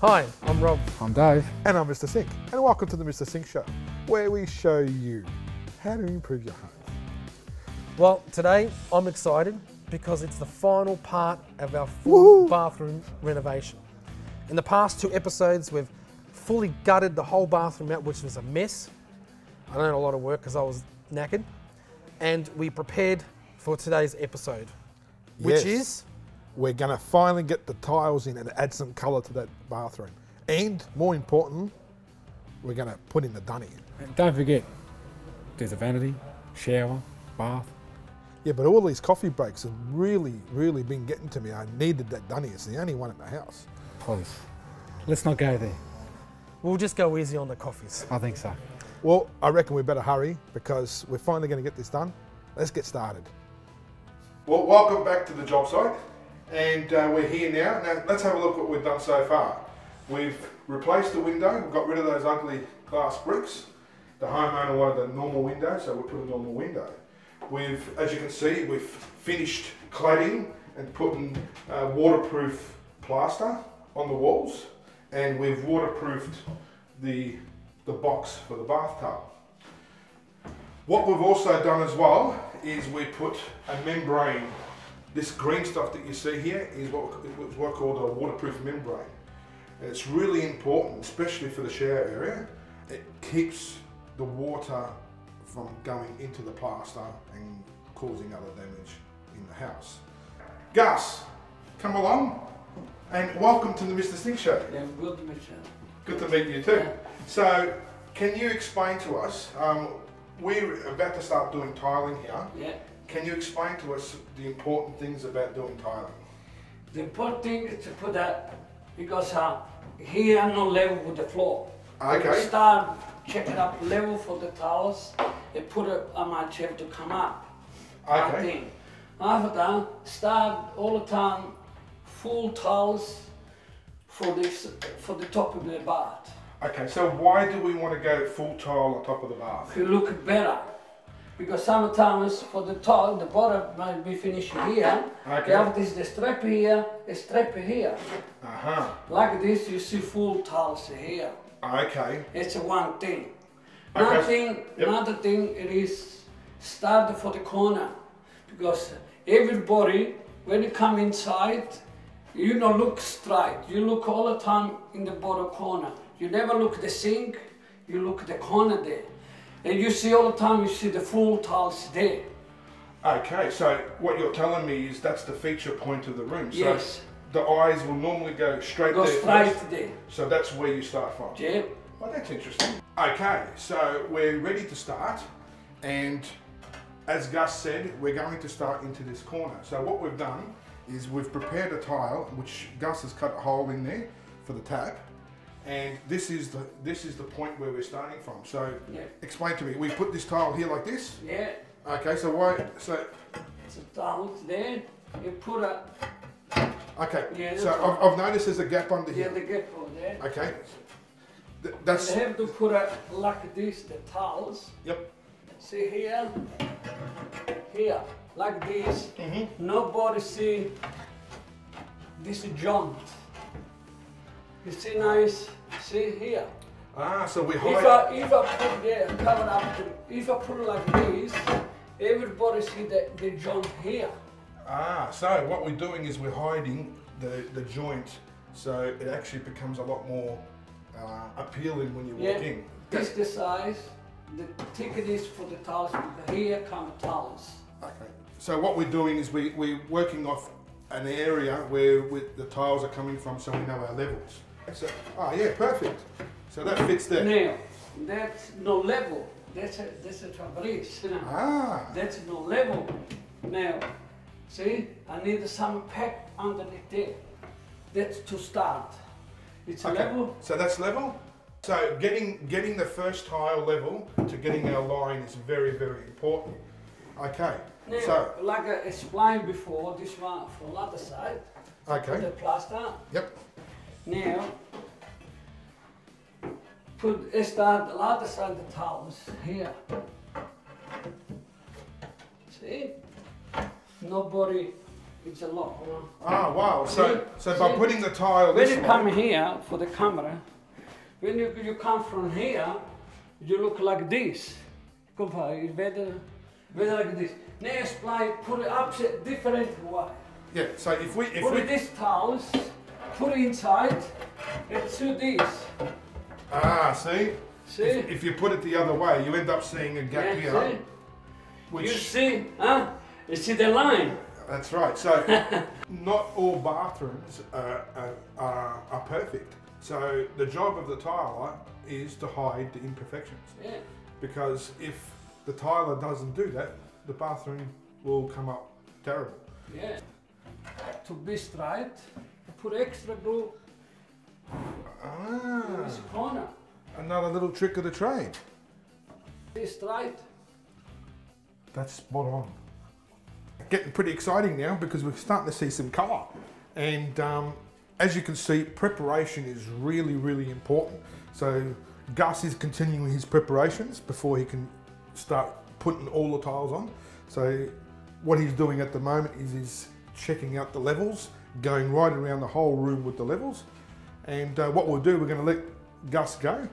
Hi, I'm Rob. I'm Dave. And I'm Mr. Sink. And welcome to the Mr. Sink Show, where we show you how to improve your home. Well, today I'm excited because it's the final part of our full bathroom renovation. In the past 2 episodes, we've fully gutted the whole bathroom out, which was a mess. I done a lot of work because I was knackered. And we prepared for today's episode, which is... We're gonna finally get the tiles in and add some colour to that bathroom. And more important, we're gonna put in the dunny. And don't forget, there's a vanity, shower, bath. Yeah, but all these coffee breaks have really been getting to me. I needed that dunny. It's the only one in the house. Please, let's not go there. We'll just go easy on the coffees. I think so. Well, I reckon we better hurry because we're finally gonna get this done. Let's get started. Well, welcome back to the job site. And we're here now. Now, let's have a look at what we've done so far. We've replaced the window. We've got rid of those ugly glass bricks. The homeowner wanted a normal window, so we put a normal window. We've, as you can see, we've finished cladding and putting waterproof plaster on the walls. And we've waterproofed the box for the bathtub. What we've also done as well is we put a membrane. This green stuff that you see here is what's called a waterproof membrane. And it's really important, especially for the shower area. It keeps the water from going into the plaster and causing other damage in the house. Gus, come along and welcome to the Mr. Sink Show. Yeah, good to meet you. Good to meet you too. Yeah. So, can you explain to us, we're about to start doing tiling here. Yeah. Can you explain to us the important things about doing tiling? The important thing is to put that, because here I'm not level with the floor. Okay. When we start checking up level for the tiles, they put it on my chair to come up. Okay. Thing. After that, start all the time full tiles for the top of the bath. Okay, so why do we want to go full tile on top of the bath? To look better. Because sometimes for the top, the bottom might be finished here. Okay. You have this the strap here, a strap here. Like this, you see full tiles here. Okay. It's one thing. Okay. Another thing, it is start for the corner. Because everybody, when you come inside, you don't look straight. You look all the time in the bottom corner. You never look the sink, you look the corner there. And you see all the time, you see the full tiles there. Okay, so what you're telling me is that's the feature point of the room. Yes. So the eyes will normally go straight there. Go straight first. there. So that's where you start from. Yeah. Well, that's interesting. Okay, so we're ready to start. And as Gus said, we're going to start into this corner. So what we've done is we've prepared a tile, which Gus has cut a hole in there for the tap. And this is the point where we're starting from. So explain to me, we put this tile here like this? Yeah. Okay, so why, so... It's a tile there, you put a... Okay, yeah, so I've noticed there's a gap under here. Yeah, the gap over there. Okay. That's... You have to put it like this, the tiles. Yep. See here, like this. Nobody see this joint. You see nice, see here. Ah, so we If I put there, cover up, if I put it like this, everybody see the joint here. Ah, so what we're doing is we're hiding the joint, so it actually becomes a lot more appealing when you walk in. This the size, the ticket is for the tiles, because here come tiles. Okay, so what we're doing is we're working off an area where the tiles are coming from, so we know our levels. So, yeah, perfect. So that fits there. Now, that's no level. That's a traverse. Ah. That's no level. Now, see, I need some pack underneath there. That's to start. It's okay. Level. So that's level. So getting the first tile level to getting our line is very important. Okay. Now, so like I explained before, this one from the other side. Okay. The plaster. Yep. Now, start the other side the tiles here. See? Nobody It's a lock. Ah, wow. So by putting the tile When this you way, come here for the camera, when you come from here, you look like this. Compare, better like this. Next slide, put it up different way. yeah. So if we Put this tiles, put it inside, and do this. see. See? If you put it the other way, you end up seeing a gap Yeah, here. see? Which, You see, huh? You see the line? That's right. So not all bathrooms are perfect. So the job of the tiler is to hide the imperfections. Yeah. Because if the tiler doesn't do that, the bathroom will come up terrible. Yeah. To be straight, put extra glue in this corner. Another little trick of the trade. Be straight. That's spot on. Getting pretty exciting now because we're starting to see some colour. And as you can see, preparation is really, really important. So Gus is continuing his preparations before he can start putting all the tiles on. So what he's doing at the moment is he's checking out the levels, going right around the whole room with the levels. And what we'll do, we're going to let Gus go,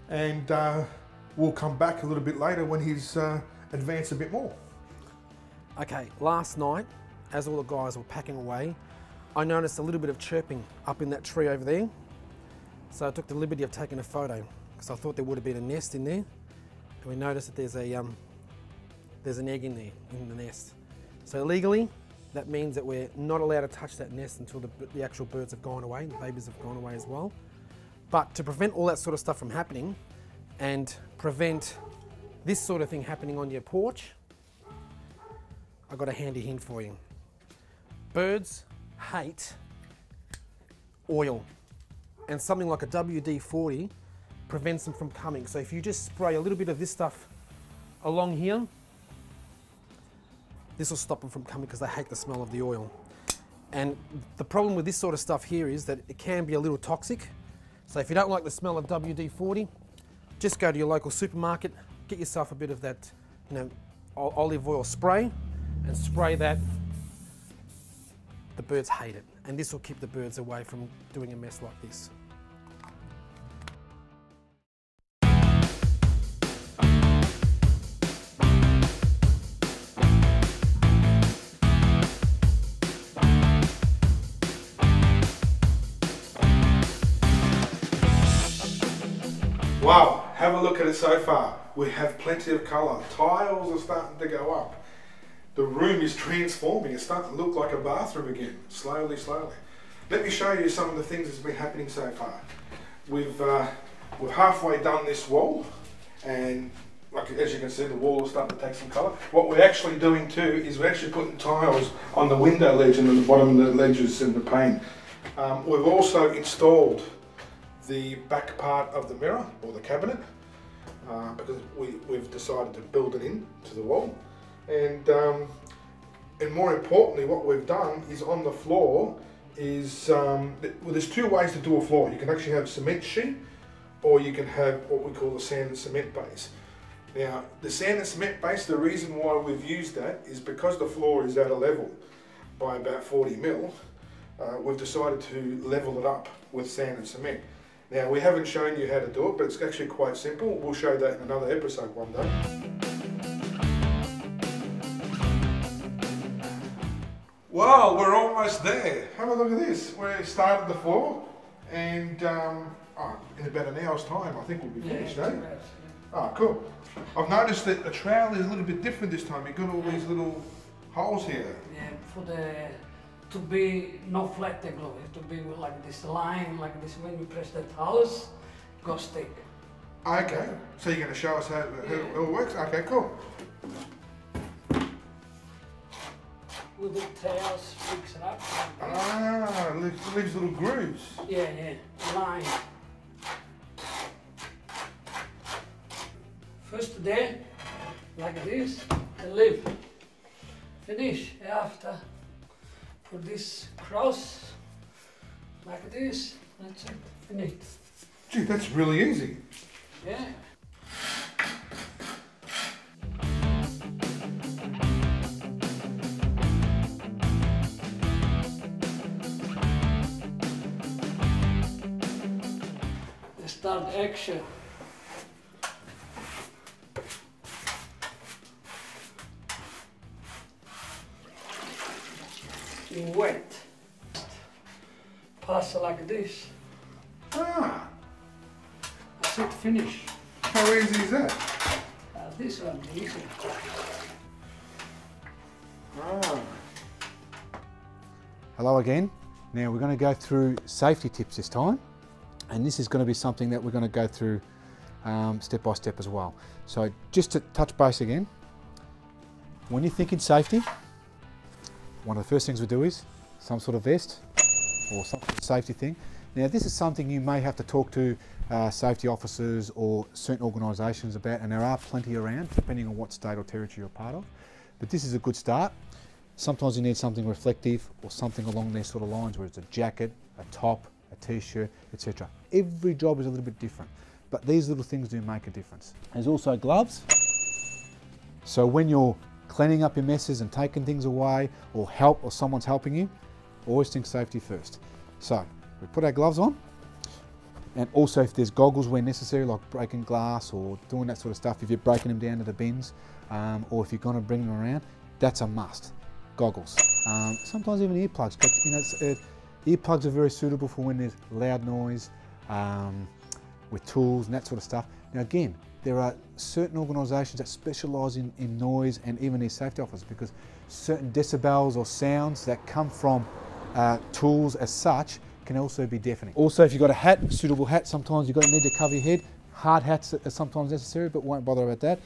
and we'll come back a little bit later when he's advanced a bit more. Okay, last night, as all the guys were packing away, I noticed a little bit of chirping up in that tree over there. So I took the liberty of taking a photo because I thought there would have been a nest in there. And we noticed that there's an egg in there, in the nest. So legally, that means that we're not allowed to touch that nest until the actual birds have gone away, the babies have gone away as well. But to prevent all that sort of stuff from happening and prevent this sort of thing happening on your porch, I've got a handy hint for you. Birds hate oil, and something like a WD-40 prevents them from coming. So if you just spray a little bit of this stuff along here, this will stop them from coming because they hate the smell of the oil. And the problem with this sort of stuff here is that it can be a little toxic. So if you don't like the smell of WD-40, just go to your local supermarket, get yourself a bit of that, olive oil spray, and spray that. The birds hate it, and this will keep the birds away from doing a mess like this. Wow, have a look at it so far. We have plenty of colour. Tiles are starting to go up. The room is transforming. It's starting to look like a bathroom again, slowly, slowly. Let me show you some of the things that's been happening so far. We've halfway done this wall, and as you can see, the wall is starting to take some colour. What we're actually doing too is we're actually putting tiles on the window ledge and on the bottom of the ledges and the pane. We've also installed the back part of the mirror or the cabinet because we've decided to build it into the wall. And more importantly, what we've done is on the floor is, well, there's two ways to do a floor. You can actually have a cement sheet, or you can have what we call the sand and cement base. Now, the sand and cement base, the reason why we've used that is because the floor is at a level by about 40 mil, we've decided to level it up with sand and cement. Now, we haven't shown you how to do it, but it's actually quite simple. We'll show that in another episode one day. Wow, we're almost there. Have a look at this. We started the floor, and in about an hour's time, I think we'll be finished, eh? Ah, cool. I've noticed that the trowel is a little bit different this time. You've got all these little holes here. Yeah, to be not flat the glue, it to be like this line, like this. When you press the tiles, go stick. Okay, so you're going to show us how it works? Okay, cool. With the tails, fix it up. Ah, leaves little grooves. Yeah, line. First there, like this, the lip. Finish after. Put this cross, like this, that's it, finished. Gee, that's really easy. Yeah. start action. Wet. Pass like this. Ah, That's it, finish. how easy is that? This one, easy. Ah. Hello again. Now we're going to go through safety tips this time, and this is going to be something that we're going to go through step by step as well. So just to touch base again, when you're thinking safety, one of the first things we do is some sort of vest or some sort of safety thing. Now this is something you may have to talk to safety officers or certain organisations about, and there are plenty around depending on what state or territory you're part of. But this is a good start. Sometimes you need something reflective or something along these sort of lines, where it's a jacket, a top, a t-shirt, etc. Every job is a little bit different, but these little things do make a difference. There's also gloves. So when you're cleaning up your messes and taking things away, or someone's helping you, always think safety first. So we put our gloves on, and also if there's goggles where necessary, like breaking glass or doing that sort of stuff, if you're breaking them down to the bins, or if you're going to bring them around, that's a must. Goggles. Sometimes even earplugs. But, you know, earplugs are very suitable for when there's loud noise, with tools and that sort of stuff. Now again, there are certain organisations that specialise in noise, and even these safety officers, because certain decibels or sounds that come from tools as such can also be deafening. Also, if you've got a hat, suitable hat, sometimes you're going to need to cover your head. Hard hats are sometimes necessary, but won't bother about that.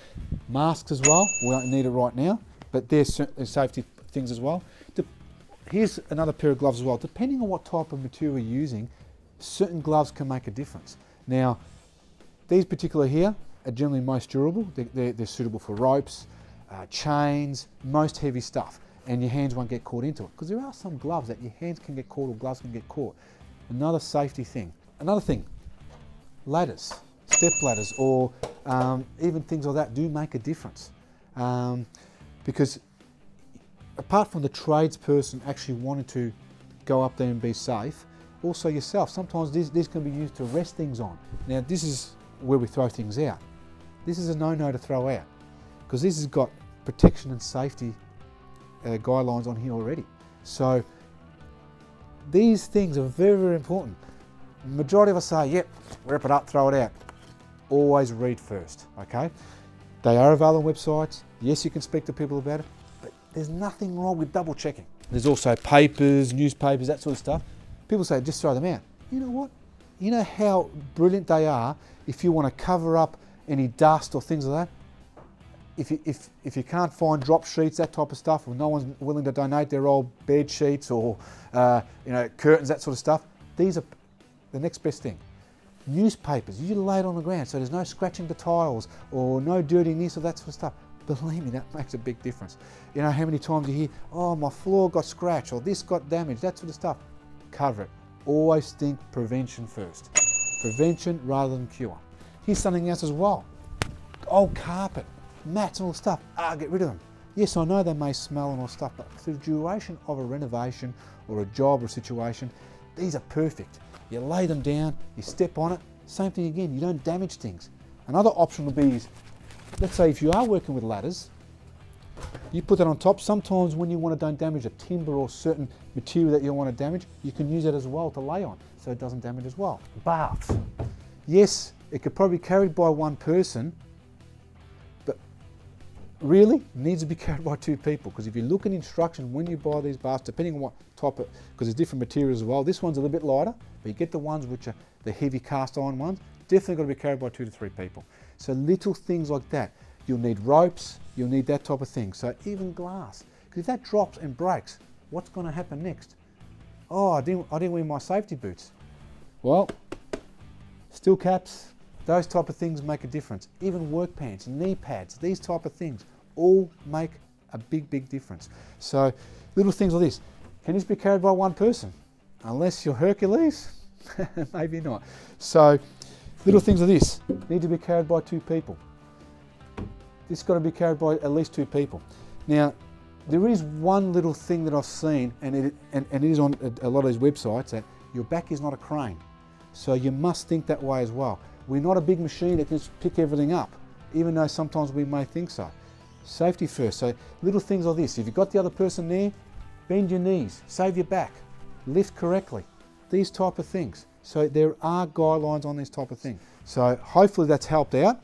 Masks as well, we don't need it right now, but there's certainly safety things as well. Here's another pair of gloves as well. Depending on what type of material you're using, certain gloves can make a difference. Now, these particular here are generally most durable. They're suitable for ropes, chains, most heavy stuff, and your hands won't get caught into it. Because there are some gloves that your hands can get caught or gloves can get caught. Another safety thing. Another thing, ladders, step ladders, or even things like that do make a difference. Because apart from the tradesperson actually wanting to go up there and be safe, also yourself, sometimes these can be used to rest things on. Now this is where we throw things out. This is a no-no to throw out, because this has got protection and safety guidelines on here already. So these things are very, very important. The majority of us say, yep, wrap it up, throw it out. Always read first, okay? They are available on websites. Yes, you can speak to people about it, but there's nothing wrong with double checking. There's also papers, newspapers, that sort of stuff. People say, just throw them out. You know what? You know how brilliant they are if you want to cover up any dust or things like that? If you can't find drop sheets, that type of stuff, or no one's willing to donate their old bed sheets or you know, curtains, that sort of stuff, these are the next best thing. Newspapers, you lay it on the ground so there's no scratching the tiles or no dirtying this or that sort of stuff. Believe me, that makes a big difference. You know how many times you hear, oh, my floor got scratched or this got damaged, that sort of stuff. Cover it. Always think prevention first. Prevention rather than cure. Here's something else as well. Old carpet, mats and all stuff, get rid of them. Yes, I know they may smell and all stuff, but for the duration of a renovation or a job or a situation, these are perfect. You lay them down, you step on it, same thing again, you don't damage things. Another option will be, let's say if you are working with ladders, you put that on top. Sometimes when you want to don't damage a timber or certain material that you don't want to damage, you can use it as well to lay on, so it doesn't damage as well. Baths. Yes, it could probably be carried by one person, but really it needs to be carried by two people, because if you look at instruction when you buy these baths, depending on what type of, because there's different materials as well, this one's a little bit lighter, but you get the ones which are the heavy cast iron ones, definitely got to be carried by 2 to 3 people. So little things like that. You'll need ropes, you'll need that type of thing. So even glass, because if that drops and breaks, what's going to happen next? Oh, I didn't wear my safety boots. Well, steel caps, those type of things make a difference. Even work pants, knee pads, these type of things all make a big, big difference. So little things like this. Can this be carried by one person? Unless you're Hercules, maybe not. So little things like this need to be carried by 2 people. This has got to be carried by at least 2 people. Now, there is one little thing that I've seen, and it is on a lot of these websites, that your back is not a crane. So you must think that way as well. We're not a big machine that can just pick everything up, even though sometimes we may think so. Safety first. So little things like this. If you've got the other person there, bend your knees, save your back, lift correctly. These type of things. So there are guidelines on this type of thing. So hopefully that's helped out.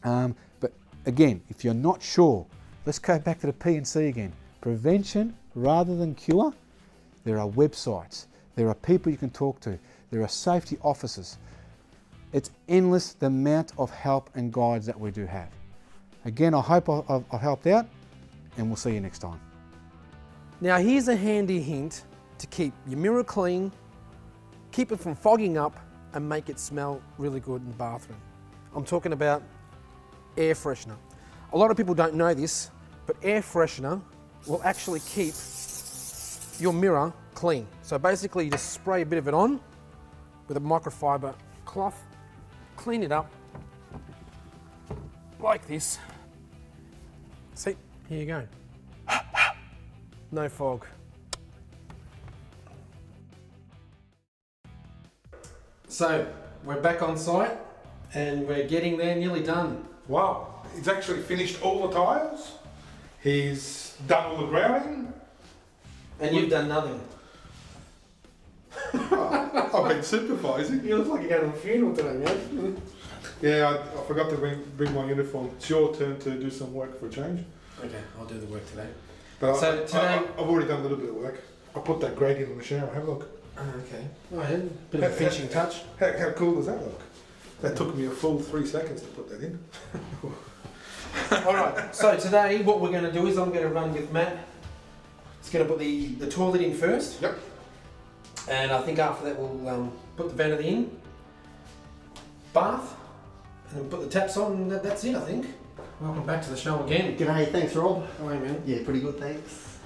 But again, if you're not sure, let's go back to the P&C again. Prevention rather than cure. There are websites. There are people you can talk to. There are safety officers. It's endless the amount of help and guides that we do have. Again, I hope I've helped out, and we'll see you next time. Now here's a handy hint to keep your mirror clean, keep it from fogging up, and make it smell really good in the bathroom. I'm talking about air freshener. A lot of people don't know this, but air freshener will actually keep your mirror clean. So basically you just spray a bit of it on with a microfiber cloth, clean it up like this. See, here you go. No fog. So we're back on site and we're getting there, nearly done. Wow, he's actually finished all the tiles. He's done all the grouting. And you've done nothing. I've been supervising. You look like you're going to a funeral today, man. Yeah, I forgot to bring my uniform. It's your turn to do some work for a change. Okay, I'll do the work today. But So today... I've already done a little bit of work. I put that gradient in the shower. Have a look. Okay. Oh, yeah. Bit of a finishing touch. How cool does that look? That took me a full 3 seconds to put that in. All right. So today, what we're going to do is I'm going to run with Matt. He's going to put the toilet in first. Yep. And I think after that we'll put the vanity in, bath, and then put the taps on, and that's it, I think. Welcome back to the show again. G'day, thanks Rob. How are you, man? Yeah, pretty good, thanks.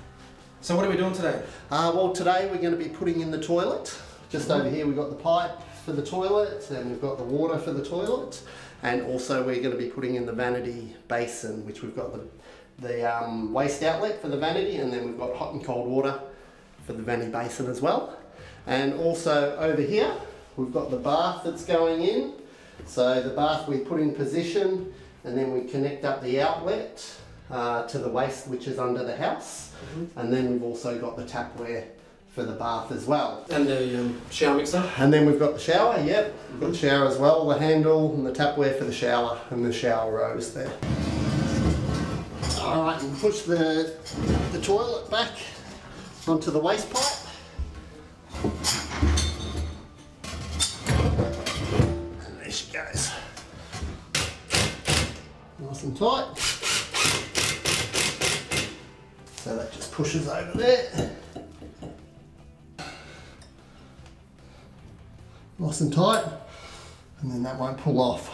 So what are we doing today? Well, today we're going to be putting in the toilet. Just over here we've got the pipe for the toilet, and we've got the water for the toilet, and also we're going to be putting in the vanity basin, which we've got the waste outlet for the vanity, and then we've got hot and cold water for the vanity basin as well. And also over here we've got the bath that's going in. So the bath we put in position, and then we connect up the outlet to the waste which is under the house. And then we've also got the tapware for the bath as well. And the shower mixer. And then we've got the shower, yep. We've got the shower as well, the handle and the tapware for the shower, and the shower rose there. Alright, and push the toilet back onto the waste pipe. And there she goes. Nice and tight. So that just pushes over there. Nice and tight. And then that won't pull off.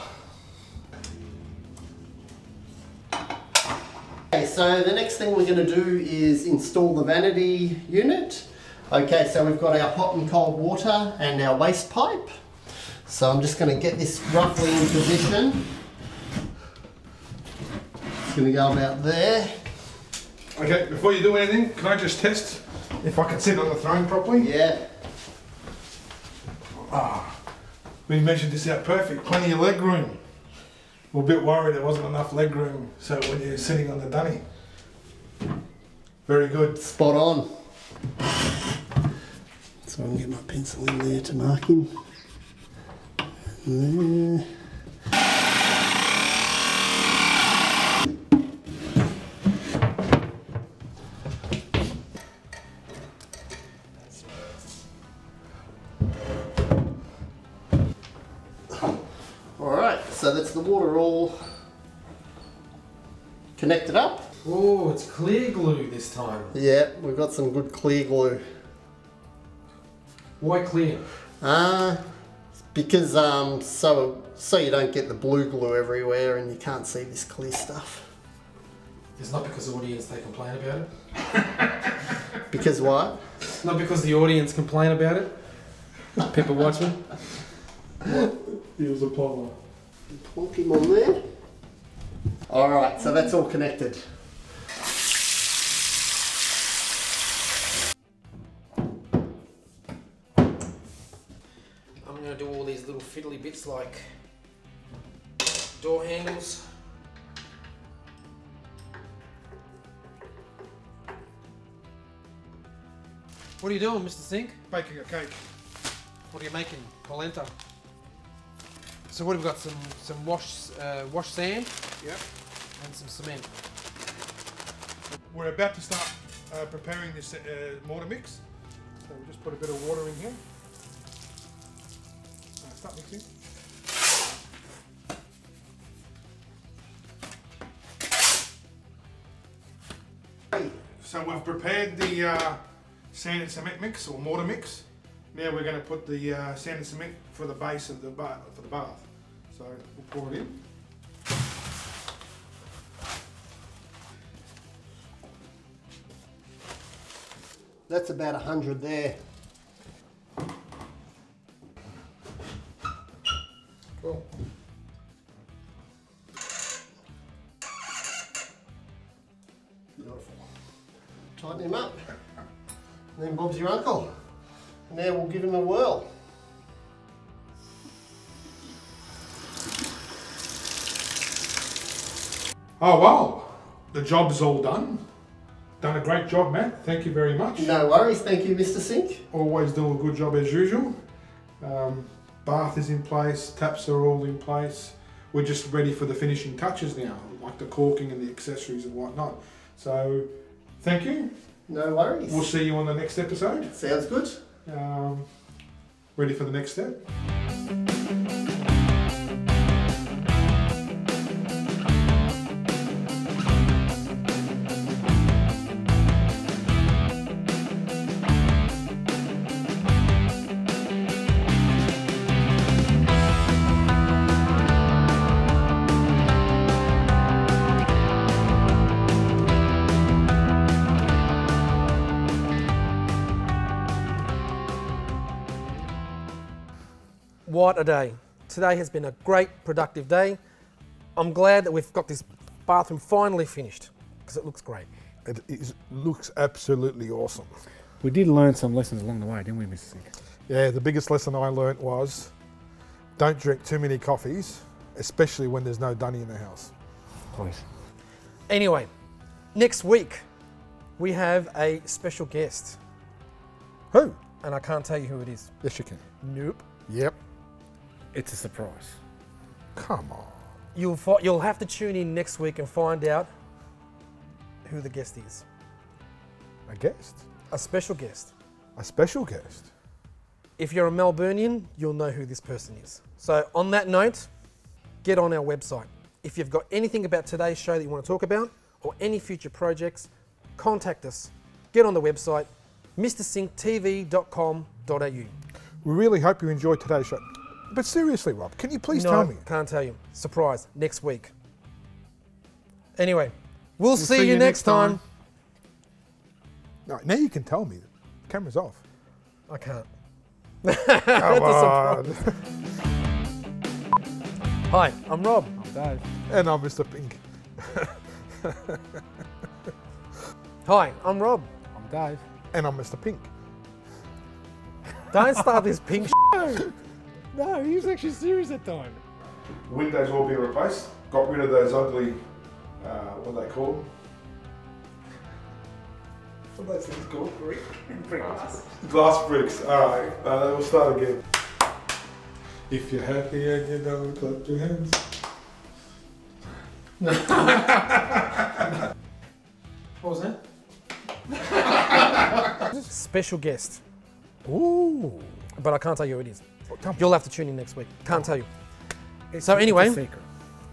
Okay, so the next thing we're going to do is install the vanity unit. Okay, so we've got our hot and cold water and our waste pipe. So I'm just going to get this roughly in position. It's going to go about there. Okay, before you do anything, can I just test if I can sit on the throne properly? Yeah. We measured this out perfect, plenty of leg room. We're a bit worried there wasn't enough leg room, so when you're sitting on the dunny. Very good. Spot on. So I can get my pencil in there to mark him. And there. Alright, so that's the water all connected up. Oh, it's clear glue this time. Yeah, we've got some good clear glue. Why clear? Because so you don't get the blue glue everywhere and you can't see this clear stuff. It's not because the audience, they complain about it. Because what? Not because the audience complain about it. People watching. He was a plumber. Plonk him on there. Alright, so that's all connected. I'm going going to do all these little fiddly bits like door handles. What are you doing, Mr. Sink? Baking a cake. What are you making? Polenta. So what have we got? Some wash sand. Yep. And some cement. We're about to start preparing this mortar mix. So we'll just put a bit of water in here. Start mixing. So we've prepared the sand and cement mix or mortar mix. Now we're going to put the sand and cement for the base of the bath. So we'll pour it in. That's about 100 there. Cool. Beautiful. Tighten him up. And then Bob's your uncle. Now we'll give him a whirl. Oh wow, the job's all done. Done a great job, Matt. Thank you very much. No worries, thank you, Mr. Sink. Always do a good job as usual. Bath is in place, taps are all in place. We're just ready for the finishing touches now, like the caulking and the accessories and whatnot. So, thank you. No worries. We'll see you on the next episode. Sounds good. Ready for the next step. What a day. Today has been a great, productive day. I'm glad that we've got this bathroom finally finished because it looks great. It looks absolutely awesome. We did learn some lessons along the way, didn't we, Mr. Sink? Yeah, the biggest lesson I learnt was don't drink too many coffees, especially when there's no dunny in the house. Please. Anyway, next week we have a special guest. Who? And I can't tell you who it is. Yes, you can. Nope. Yep. It's a surprise. Come on. You'll have to tune in next week and find out who the guest is. A guest? A special guest. A special guest? If you're a Melburnian, you'll know who this person is. So on that note, get on our website. If you've got anything about today's show that you want to talk about or any future projects, contact us. Get on the website, mrsinktv.com.au. We really hope you enjoyed today's show. But seriously, Rob, can you please tell me? Can't tell you. Surprise, next week. Anyway, we'll see you next time. No, now you can tell me. The camera's off. I can't. Come on. Hi, I'm Rob. I'm Dave. And I'm Mr. Pink. Hi, I'm Rob. I'm Dave. And I'm Mr. Pink. Don't start this pink No, he was actually serious that time. Windows all being replaced. Got rid of those ugly, what are they called? What are those things called? Glass bricks. Alright, we'll start again. If you're happy and you know, clap your hands. What was that? Special guest. Ooh. But I can't tell you who it is. Tell me. You'll have to tune in next week. Can't tell you. So anyway, It's a secret.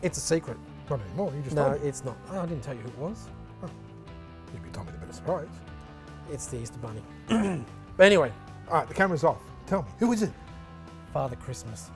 it's a secret. Not anymore, you just No, told me. it's not. Oh, I didn't tell you who it was. You'd be telling me a bit of surprise. It's the Easter Bunny. But anyway, Alright, the camera's off. Tell me, who is it? Father Christmas.